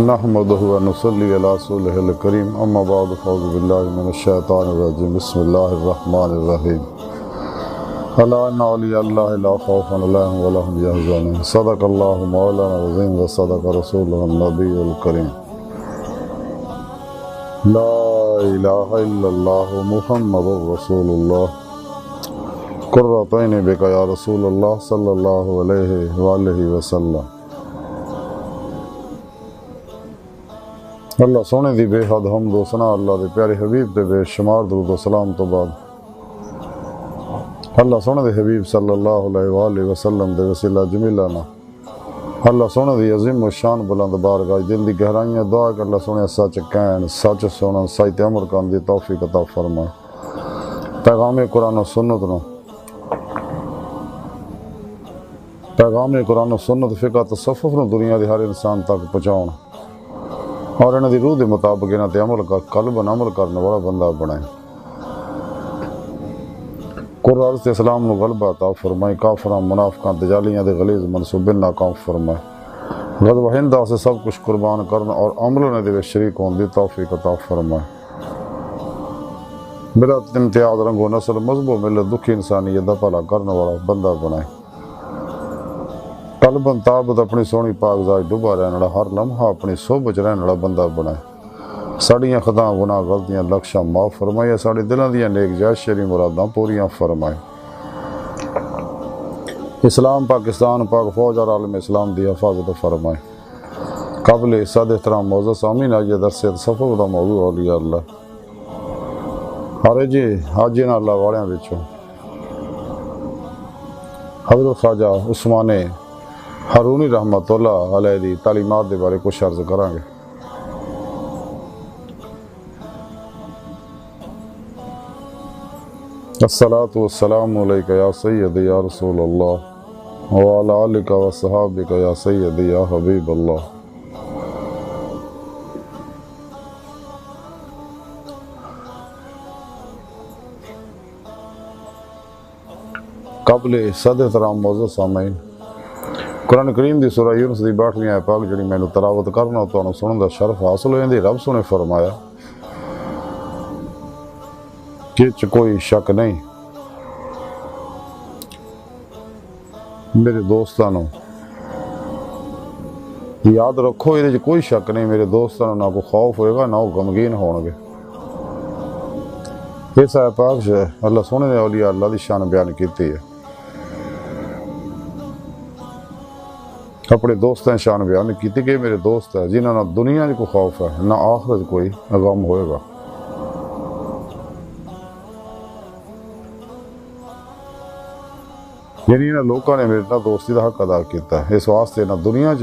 نحمدہ و نصلی علی رسولہ الکریم اما بعد فاعوذ باللہ من الشیطان الرجیم بسم اللہ الرحمن الرحیم الا ان اولیاء اللہ لا خوف علیہم ولا هم یحزنون صدق اللہ مولانا العظیم و صدق رسولہ النبی الکریم لا الہ الا اللہ محمد رسول اللہ قرۃ عین بک یا رسول اللہ صلی اللہ علیہ وآلہ وسلم۔ اللہ سونے دی بے حد حمد و ثنا اللہ دے پیارے حبیب دے بے شمار درود و سلام تو بعد اللہ سونے دے حبیب صلی اللہ علیہ وآلہ وسلم دے وسیلہ جمیلہ اللہ سونے دی عظیم و شان بلند بارگاہ دل دی گہرائیاں دعا کہ اللہ سونے سچ کہن سچ سنن سچ عمل کرن دی توفیق عطا فرمائے۔ پیغام قرآن و سنت نو پیغام قرآن و سنت فقہ تصوف نو دنیا دی ہر انسان تک پہنچاؤن اور انہاں دی روح دے مطابق انہاں تے عمل کر قلباً عمل کرنے والا بندہ بنائے۔ قرآن تے اسلام نو غلبہ عطا فرمائے، کافراں منافقاں دجالیاں دے غلیظ منصوبے ناکام فرمائے۔ غضب ہندہ سے سب کچھ قربان کرنا اور عملوں دے شریک ہون دی توفیق عطا فرمائے۔ بلا امتیاز رنگ و نسل مذہب و ملت دکھی انسانیت دا بھلا کرنے والا بندہ بنائے۔ قلباً تابت اپنی سونی پاک ذات ڈوبا رہنے والا ہر لمحہ اپنی صحبت رہنے والا بندہ بنائے۔ ساڑیاں خطاں گناہ غلطیاں لکشاں معاف فرمائے، ساڑی دلاں دیاں نیک جائز شرعی مراداں پوریاں فرمائے۔ اسلام پاکستان پاک فوج اور عالم اسلام دی حفاظت فرمائے۔ قبل صد احترام معزز سامعین، آج درس تصوف دا موضوع اولیاء اللہ جی آج انہاں اللہ والیاں وچوں حضرت خواجہ عثمان ہارونی رحمت اللہ علیہ دی تعلیمات دے بارے کچھ عرض کریں گے۔ الصلاۃ والسلام علیک یا سیدی یا رسول اللہ وعلی آلک و صحابک یا سیدی یا حبیب اللہ۔ قبل صد احترام معزز سامعین، قرآن کریم دی سورہ یونس دی 62ویں آیت پاک جڑی میں تلاوت کرنا تو سنن دا شرف حاصل ہو جاندی۔ رب نے فرمایا کہ کوئی شک نہیں میرے دوستانو، یاد رکھو یہ کوئی شک نہیں میرے دوستانو نہ کوئی خوف ہوئے گا نہ وہ غمگین ہون گے۔ اس آیت پاک سے اللہ سونے نے اولیاء اللہ دی شان بیان کیتی ہے، اپنے دوستیں شان بیان کیتی کہ میرے دوست ہے جنہاں نہ دنیا کوئی خوف ہے نہ آخرت کوئی غم ہوئے گا۔ یعنی انہاں لوکاں نے میرے نہ دوستی دا حق ادا کیتا ہے، اس واسطے نہ دنیا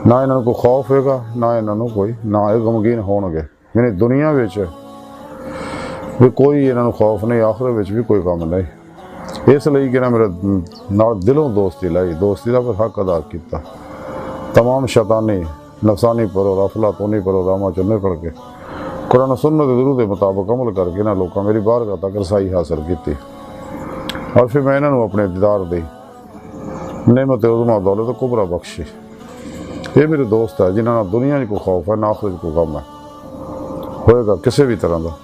نہ انہاں کو خوف ہوئے گا نہ انہاں کوئی نہ غمگین ہون گے۔ یعنی دنیا وچ بھی کوئی انہاں خوف نہیں، آخرت وچ بھی کوئی غم نہیں۔ اس لئی کہ میرے دلوں دوستی لائی، دوستی دا پر حق ادا کیتا۔ تمام شیطانی نفسانی پرو افلاطونی پروگراماں چوں نکل کے قرآن و سنت کے درود کے مطابق عمل کر کے انہاں لوکاں میری بارگاہ تک رسائی حاصل کیتی، اور پھر میں انہاں اپنے دیدار دی نعمت عظمیٰ دولت کبریٰ بخشی۔ یہ میرے دوست ہے جنہاں نہ دنیا کو خوف ہے نہ آخرت کو غم ہے ہوئے گا کسی بھی طرح دا۔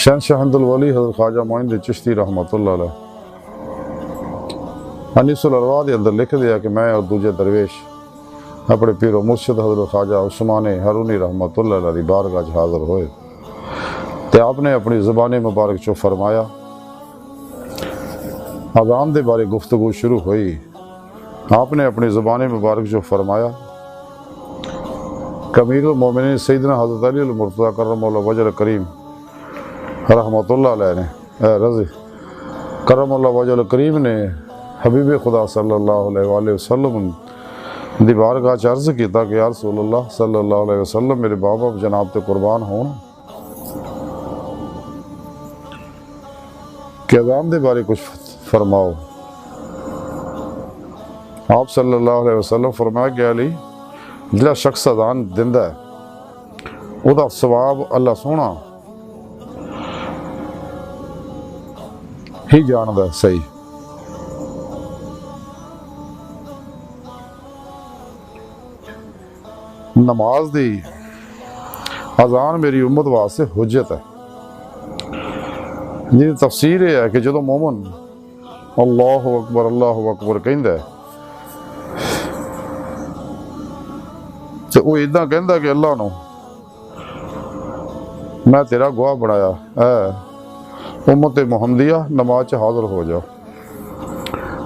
شہنشاہ حمد الولی حضرت خواجہ معین چشتی رحمت اللہ علیہ انیس الارواح دے اندر لکھ دیا کہ میں اور دوجے درویش اپنے پیر و مرشد حضرت خواجہ عثمان ہارونی رحمت اللہ علیہ دی بارگاہ حاضر ہوئے، تے آپ نے اپنی زبان مبارک چو فرمایا، اذان دے بارے گفتگو شروع ہوئی۔ آپ نے اپنی زبان مبارک چو فرمایا کہ امیر المومنین سیدنا حضرت علی المرتضیٰ کرم اللہ وجہ کریم رحمت اللہ علیہ نے رضی کرم اللہ وجہ کریم نے حبیب خدا صلی اللہ علیہ وآلہ وسلم دی بارگاہ عرض کیتا کہ یا رسول اللہ صلی اللہ علیہ وسلم میرے باپ جناب تے قربان ہون کہ اذان دے بارے کچھ فرماؤ۔ آپ صلی اللہ علیہ وسلم فرمایا کہ علی جلا شخص اذان دیندا ہے او دا ثواب اللہ سونا ہی جاندا صحیح۔ نماز دی اذان میری امت واسطے حجت ہے، جی تفسیر یہ ہے کہ جدو مومن اللہ اکبر کہندا ہے تو وہ اداں کہندا کہ اللہ نو میں تیرا گواہ بنایا، اے امت محمدیہ نماز چ حاضر ہو جاؤ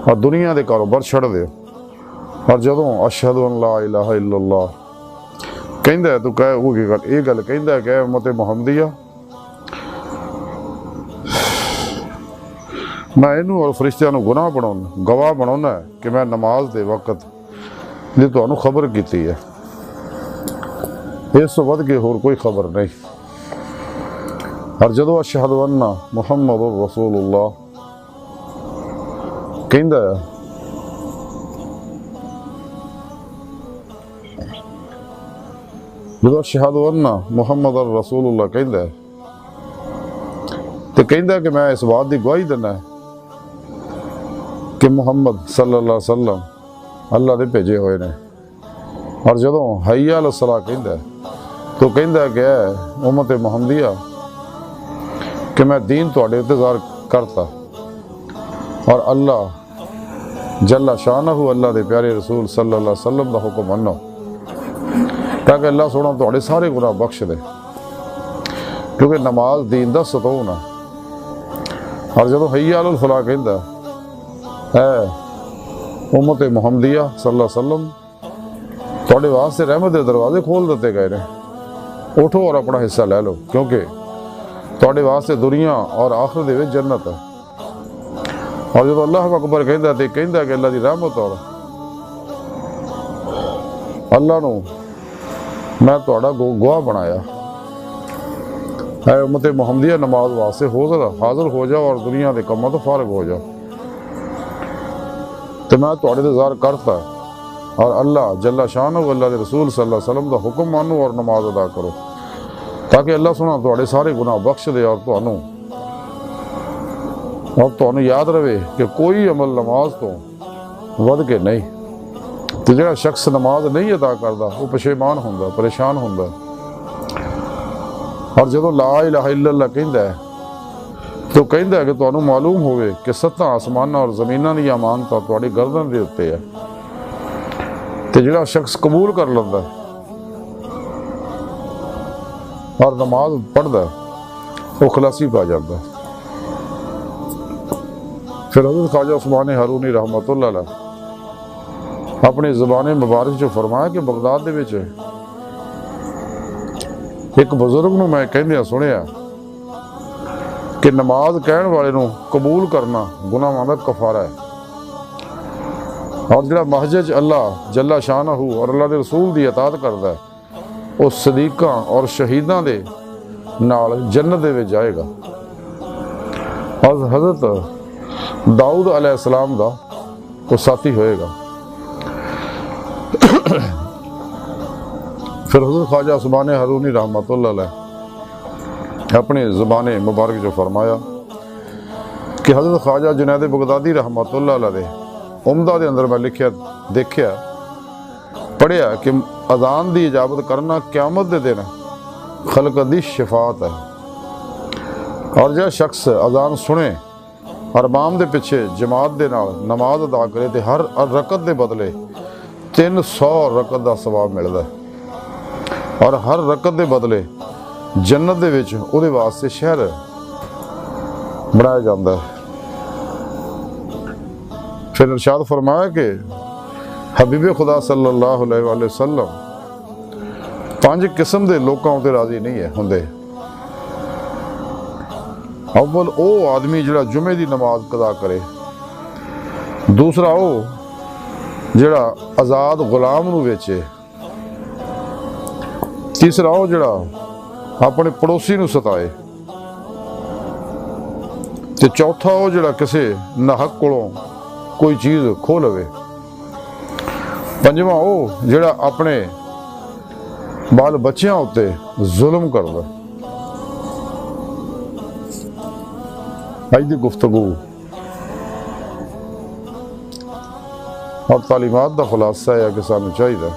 اور دنیا دے کاروبار چھڑ دیو، اور جدوں اشہد ان لا الہ الا اللہ کہندا ہے تو کہ وہ یہ گل کہندا ہے کہ اے امت محمدیہ میں اینوں اور فرشتیاں نو گناہ بناؤنا گواہ بناؤنا ہے کہ میں نماز دے وقت دی تانوں خبر کیتی ہے، اس تو ود کے ہور کوئی خبر نہیں۔ اور جدو اشہد ان محمد رسول اللہ کہندا ہے جدو اشہد ان محمد رسول اللہ کہندا ہے تو کہندا ہے کہ میں اس بات دی گواہی دینا ہے کہ محمد صلی اللہ علیہ وسلم اللہ دے بھیجے ہوئے نے، اور جدوں حی علی الصلاۃ کہندا ہے تو کہندا ہے کہ اے امت محمدیہ کہ میں دین تواڈے انتظار کرتا، اور اللہ جل شانہ اللہ دے پیارے رسول صلی اللہ علیہ وسلم دا حکم منو تاکہ اللہ سونا تواڈے سارے گناہ بخش دے، کیونکہ نماز دین دا ستون ہے۔ اور جدو حی علی الفلاح کہندا اے امت محمدیہ صلی اللہ علیہ وسلم تواڈے واسطے رحمت دے دروازے کھول دیتے گئے نے، اٹھو اور اپنا حصہ لے لو، کیونکہ تواڈے واسطے دنیا اور آخرت دے وچ جنت ہے۔ اور جدو اللہ اکبر کہندا تے کہندا کہ اللہ دی رحمت اور اللہ نو میں تواڈا گواہ بنایا، اے امت محمدیہ نماز واسطے حاضر ہو جاؤ اور دنیا دے کماں تو فارغ ہو جاؤ، تو میں تواڈے انتظار کرتا اور اللہ جل شانہ اللہ دے رسول صلی اللہ علیہ وسلم دا حکم مانو اور نماز ادا کرو تاکہ اللہ سونا تواڈے سارے گناہ بخش دے، اور تانوں یاد رہے کہ کوئی عمل نماز تو ود کے نہیں، تو جڑا شخص نماز نہیں ادا کردا وہ پشیمان ہوندا پریشان ہوندا۔ اور جدوں لا الہ الا اللہ کہندا ہے تو کہندا ہے کہ تانوں معلوم ہوئے کہ ستاں آسماناں اور زمیناں دی امانت تواڈی گردن دے اتے ہے، تے جڑا شخص قبول کر لیندا ہے اور نماز پڑھدا ہے وہ خلاصی پا جاتا ہے۔ پھر حضرت خواجہ عثمان ہارونی رحمۃ اللہ علیہ اپنی زبان مبارک جو فرمایا کہ بغداد دے وچ ایک بزرگ نو میں کہندیا سنیا کہ نماز کہن والے نو قبول کرنا گناہاں دا کفارہ ہے، اور جڑا محجج اللہ جل شانہ اور اللہ دے رسول دی اطاعت کردا ہے وہ صدیقاں اور شہیداں دے نال جنت دے وچ جائے گا، اور حضرت داؤد علیہ السلام دا وہ ساتھی ہوئے گا۔ پھر حضرت خواجہ عثمان ہارونی رحمۃ اللہ علیہ اپنی زبان مبارک جو فرمایا کہ حضرت خواجہ جنید بغدادی رحمۃ اللہ علیہ عمدہ دے اندر میں دیکھیا پڑھیا کہ اذان دی اجابت کرنا قیامت دے دن خلقت دی شفاعت ہے، اور جو شخص اذان سنے اور امام دے پیچھے جماعت دے نال نماز ادا کرے تے ہر رکعت دے بدلے 300 رکعت دا ثواب ملدا ہے، اور ہر رکعت دے بدلے جنت دے وچ او دے واسطے شہر بنایا جاندا ہے۔ پھر ارشاد فرمایا کہ حبیب خدا صلی اللہ علیہ وآلہ وسلم 5 قسم دے لوکاں تے راضی نہیں ہے ہوندے۔ اول او آدمی جڑا جمعے دی نماز قضا کرے، دوسرا او جڑا آزاد غلام نو ویچے، تیسرا او جڑا اپنے پڑوسی نو ستائے، تے چوتھا او جڑا کسے ناحق کولوں کوئی چیز کھو لوے، پنجواں او جڑا اپنے بال بچیاں ہوتے ظلم کردا۔ اج دی گفتگو اور تعلیمات کا خلاصہ ہے کہ سانوں چاہیے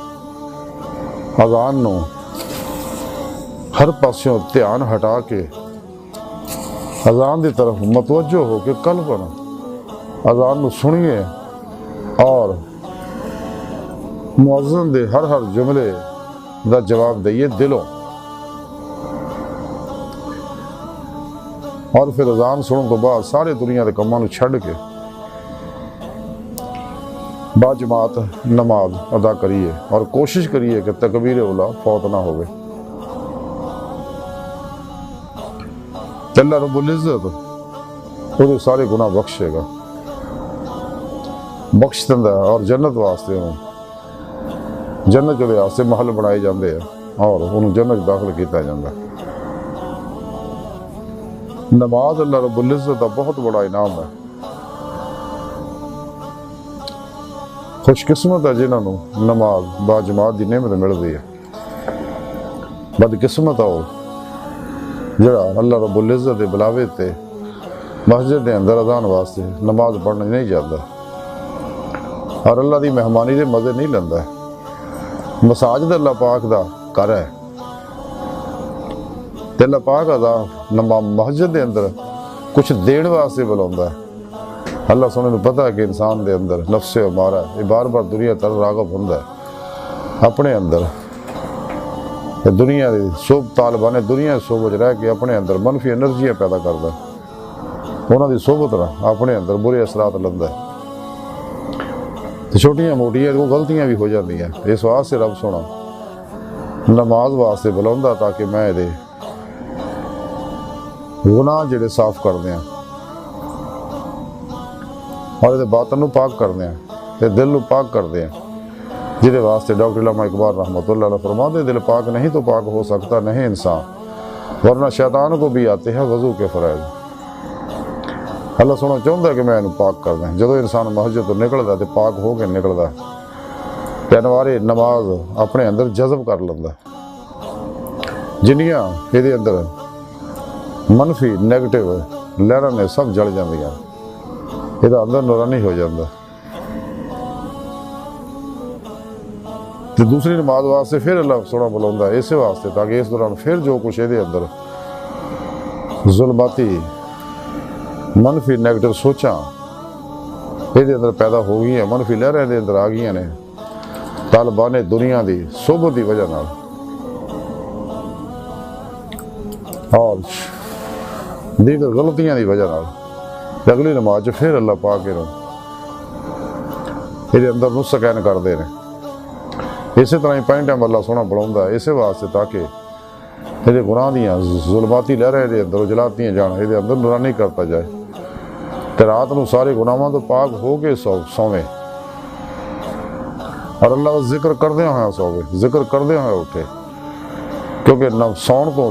اذان نو ہر پاسوں دھیان ہٹا کے اذان دی طرف متوجہ ہو کے قلب اذان نو سنیے اور مؤذن دے ہر جملے دا جواب دئیے دلوں، اور پھر اذان سننے تو بعد سارے دنیا دے کماں نو چھڈ کے با جماعت نماز ادا کریے اور کوشش کریے کہ تکبیر اولا فوت نہ ہوئے۔ اللہ رب العزت وہ سارے گناہ بخشے گا، بخش دیندا ہے، اور جنت واسطے جنت کے واسطے محل بنائے جاندے ہیں اور انہوں جنت داخل کیتا جاندہ ہے۔ نماز اللہ رب العزت کا بہت بڑا انعام ہے۔ خوش قسمت ہے جنہوں نماز با جماعت دی نعمت ملتی ہے، بد قسمت ہے وہ جڑا اللہ رب العزت دے بلاوے تے مسجد دے اندر اذان واسطے نماز پڑھنے نہیں جاتا اور اللہ دی مہمانی دے مزے نہیں لیندا ہے۔ مساجد اللہ پاک دا گھر ہے تے اللہ پاک مسجد دے اندر کچھ دین واسطے بلاوندا ہے۔ اللہ سونے کو پتہ ہے کہ انسان دے اندر نفس امارہ ہے، یہ بار بار دنیا طرف راغب ہوندا ہے اپنے اندر، دنیا دی صوب طالبان دنیا صوبت رہ کے اپنے اندر منفی انرجیاں پیدا کردا ہے، انہاں دی صحبت نہ اپنے اندر برے اثرات لیندا ہے، چھوٹیاں موٹیاں وہ غلطیاں بھی ہو جاندیاں۔ اس واسطے رب سونا نماز واسطے بلاوندا تاکہ میں دے گناہ جڑے صاف کر دیاں اور یہ باطن نو پاک کر دیں، یہ دل نو پاک کر دیں، جہدے واسطے ڈاکٹر علامہ اقبال رحمۃ اللہ علیہ فرماتے دل پاک نہیں تو پاک ہو سکتا نہیں انسان، ورنہ شیطان کو بھی آتے ہیں وضو کے فرائض۔ اللہ سونا چاہتا ہے کہ میں انہوں پاک کر دیں، جدو انسان مسجد تو نکلتا ہے تو پاک ہو کے نکلتا ہے، پہنوارے نماز اپنے اندر جذب کر لینا ہے، جنیاں یہ اندر منفی نیگیٹو لہراں نے سب جل جاندیاں، یہ اندر نورانی ہو جاتا۔ دوسری نماز واسطے پھر اللہ سونا بلاوندا ہے اسی واسطے تاکہ اس دوران پھر جو کچھ یہ اندر ظلماتی منفی نیگیٹو سوچاں یہ اندر پیدا ہو گئی ہیں، منفی لہراں دے اندر آ گئی ہیں طالبان دنیا دی صحبت دی وجہ نال اور دیگر غلطیاں دی وجہ نال اگلی نماز پھر اللہ پاک یہ اندر نو سکین کر دے رہے۔ اسی طرح ہی پہلے ٹائم اللہ سونا بلاوندا ہے اسی واسطے تاکہ یہ گناہ دیاں ظلماتی لہراں دے اندر اجلاتیاں جان یہ اندر نورانی کرتا جائے تے رات نو سارے گناہاں تو پاک ہو کے سویں اور اللہ کا ذکر کردے ہوئے سوے، ذکر کردے ہوئے اٹھے، کیونکہ سون تو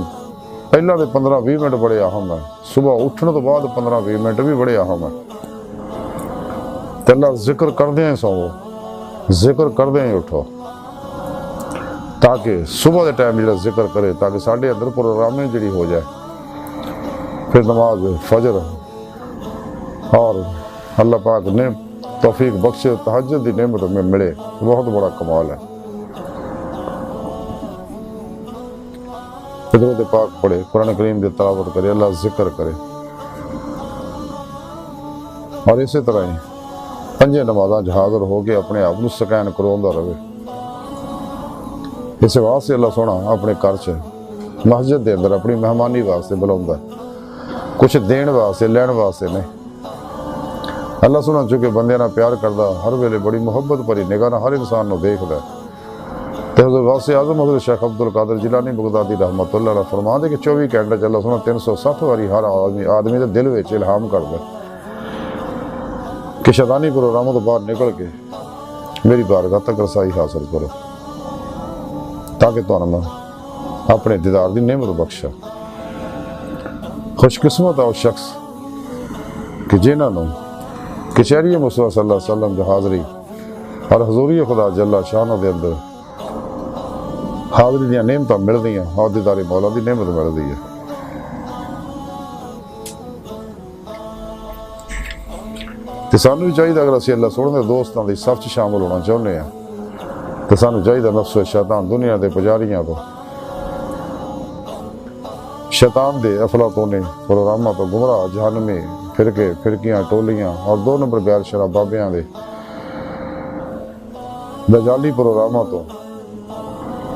پہلا دے 15-20 منٹ بڑے اہم ہیں، صبح اٹھنے تو بعد 15-20 منٹ بھی بڑے اہم ہیں، تے اللہ ذکر کردے ہیں سوو، ذکر کردے ہیں اٹھو تاکہ صبح دے ٹائم جڑا ذکر کرے تاکہ ساڈے اندر پروگرامیں جڑی ہو جائے، پھر نماز فجر اور اللہ پاک نے توفیق بخشے تہجد دی نعمت میں ملے، بہت بڑا کمال ہے۔ قدرت پاک پڑھے، قرآن کریم دی تلاوت کرے، اللہ ذکر کرے، اور اسی طرح ہی پنجے نمازاں حاضر ہو کے اپنے آپ کو سکین کروندا رہے۔ اس واسطے اللہ سونا اپنے گھر چ مسجد دے اندر اپنی مہمانی واسطے بلاوندا ہے، کچھ دین واسطے لین واسطے نہیں۔ اللہ سونا چونکہ بندے نہ پیار کردا ہر ویلے بڑی محبت بھری نگاہ نہ ہر انسان نو دیکھدا ہے۔ تے حضرت غوث اعظم حضرت شیخ عبد القادر جیلانی بغدادی رحمۃ اللہ علیہ فرماتے کہ 24 گھنٹے چ اللہ سونا 360 واری ہر آدمی دے دل وچ الہام کردا کہ شیطانی پروگراموں تو باہر نکل کے میری بارگاہ تک رسائی حاصل کرو تاکہ تمہیں اپنے دیدار دی نعمت بخشا۔ خوش قسمت ہے وہ شخص کہ جنہاں نو کچہری مصطفیٰ صلی اللہ علیہ وسلم کی حاضری اور حضوری خدا جل شانہ دے اندر حاضری دیاں نعمتاں مل دیاں اور دیدار مولا دی نعمت مل دی ہے۔ تو سانو بھی چاہیے اگر اسی اللہ سونے دے دوستاں دی صف چ شامل ہونا چاہتے ہیں تو سانو چاہیے نفس و شیطان دنیا دے پجاریاں تو شیطان دے افلاطونی پروگراماں تو گمراہ جہنمی فرقے فرقیاں ٹولیاں اور 2 نمبر غیر شرع بابیاں دے دجالی پروگراماں تو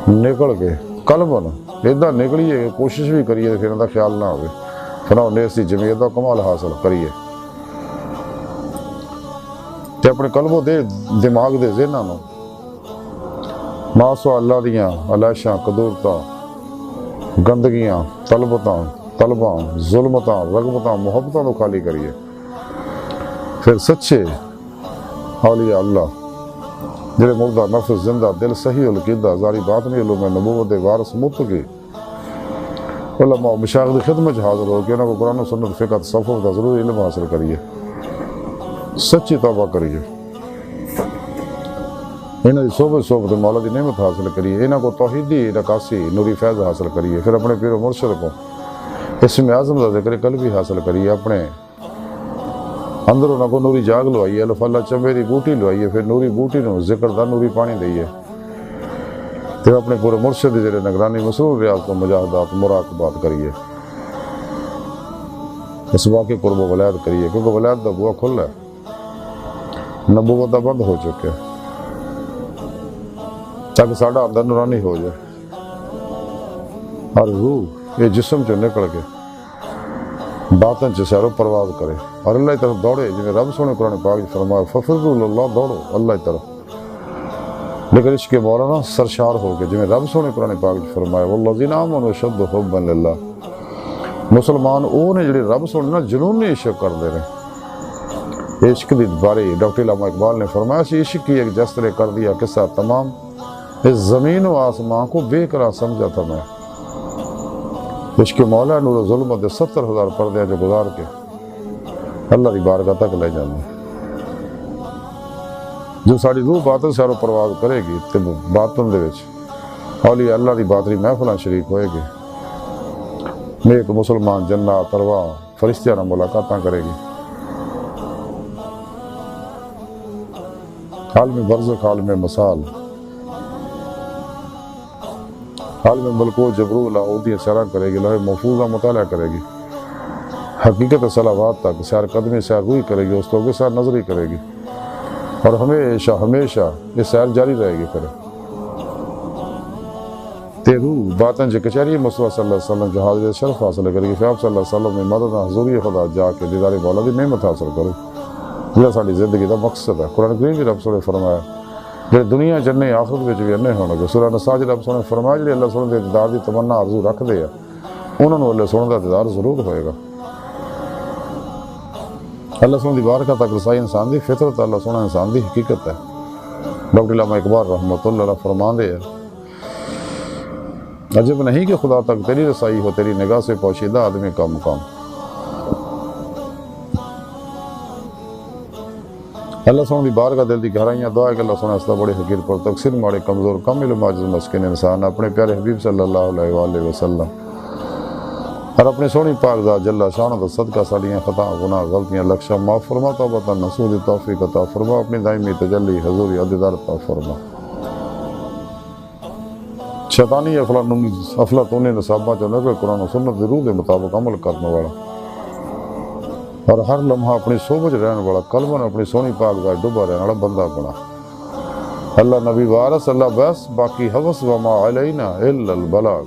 نکل کے قلباً ادھا نکلیے کہ کوشش بھی کریے پھر انہاں دا خیال نہ ہوئے پھر انہوں نے اسی جمعیت دا کمال حاصل کریے تے اپنے قلبوں دے دماغ دے ذہناں نوں ماسوا اللہ دیاں علائشاں قدورتاں گندگیاں طلباں ظلمتاں رغبتاں محبتاں تو خالی کریے پھر سچے اولیاء اللہ جڑے مردہ نفس زندہ دل صحیح القیدہ زاری باطنی علوم نبوت وارث متقی علماء و مشایخ دی خدمت حاضر ہو کہ انہوں کو قرآن و سنت فقہ تصوف دا ضروری علم حاصل کریے سچی توبہ کریے انہوں دی صحبت مولا دی نعمت حاصل کریے انہوں کو توحیدی رکاسی نوری فیض حاصل کریے پھر اپنے پیر و مرشد کو اسم اعظم دا ذکر قلبی حاصل کریے اپنے اندر انہوں کو نوری جاگ لوائیے الف اللہ چمبے دی بوٹی لوائیے پھر نوری بوٹی نو ذکر دا نوری پانی دئیے پھر اپنے پورے مرشد دی زیر نگرانی مسرور ریاض کو مجاہدات مراقبات کریے اس واقعے قرب و ولایت کریے کیونکہ ولایت دا بوا کھل ہے نبوت دا بند ہو چکے تاکہ ساڑھا اندر نورانی ہو جائے اور روح یہ جسم جو نکل کے باطن چ سیر و پرواز کرے اور اللہ کی طرف دوڑے جنہیں رب سونے قرآن پاک فرمایا ففروا اللہ دوڑو اللہ کی طرف لیکن عشق مولانا سرشار ہو کے جنہیں رب سونے قرآن پاک فرمایا والذین آمنوا اشد حبا للہ مسلمان وہ نے جڑے رب سونے نا جنونی عشق کر دے رہے عشق دی بارے ڈاکٹر علامہ اقبال نے فرمایا سی عشق کی ایک جسترے کر دیا قصہ تمام اس زمین و آسمان کو بے قرار سمجھا تھا میں عشق مولا نور و ظلمت 70,000 پردے جو گزار کے اللہ دی بارگاہ تک لے جانے جو ساری روح باطن سیر و پرواز کرے گی تے باطن دے وچ اولیاء اللہ دی باطنی محفلاں شریک ہوئے گی نیک مسلمان جنات ارواح فرشتیاں نال ملاقاتاں کرے گی عالم برزخ عالم مثال عالم ملکوت جبرو لاہوتی سیرہ کرے گی لوح محفوظہ مطالعہ کرے گی حقیقت صلوات تک سیر قدمی سیر روئی کرے گی اس تو سیر نظری کرے گی اور ہمیشہ یہ سیر جاری رہے گی پھر تے روح باطن جو کچہری مصطفیٰ صلی اللہ علیہ وسلم جو حاضر شرف حاصل کرے گی پھر آپ صلی اللہ علیہ وسلم میں مدد حضوری خدا جا کے دیدار مولا دی نعمت حاصل کرو یہ ساری زندگی دا مقصد ہے قرآن کریم بھی رب سونے فرمایا جڑے دنیا جننے آخرت وچ بھی انہیں ہونے گے سورہ نساء رب سونے فرمایا جڑے اللہ سونے دے دیدار دی تمنا آرزو رکھ دے انہوں نے اللہ سونے دا دیدار ضرور ہوئے گا اللہ سونے دی بارگاہ تک رسائی انسان دی فطرت اللہ سونے انسان دی حقیقت ہے ڈاکٹر علامہ اقبال رحمۃ اللہ علیہ فرمان دے عجب نہیں کہ خدا تک تیری رسائی ہو تیری نگاہ سے پوشیدہ آدمی کا مقام اللہ سونے دی بارگاہ دل دی گہرائیاں دعا ہے کہ اللہ سونے استا بڑے حقیر پر تقصیر ماڑے کمزور کم علم عاجز مسکین انسان اپنے پیارے حبیب صلی اللہ علیہ وآلہ وسلم اور اپنے سونی پاک ذات جل شانہ دا صدقہ سالیاں خطا گناہ غلطیاں لکشہ معاف فرما توبہ نصوح توفیق عطا فرما اپنی دائمی تجلی حضوری عدیدار عطا فرما شیطانی افلاطونی نصابہ جو نکل قرآن و سنت دی روح دے مطابق عمل کرنے والا اور ہر لمحہ اپنی صحبت رہنے والا قلباً اپنی سونی پاک ذات ڈوبا رہنے والا بندہ بنا اللہ نبی وارث اللہ بس باقی حوث وما علینا الا البلاغ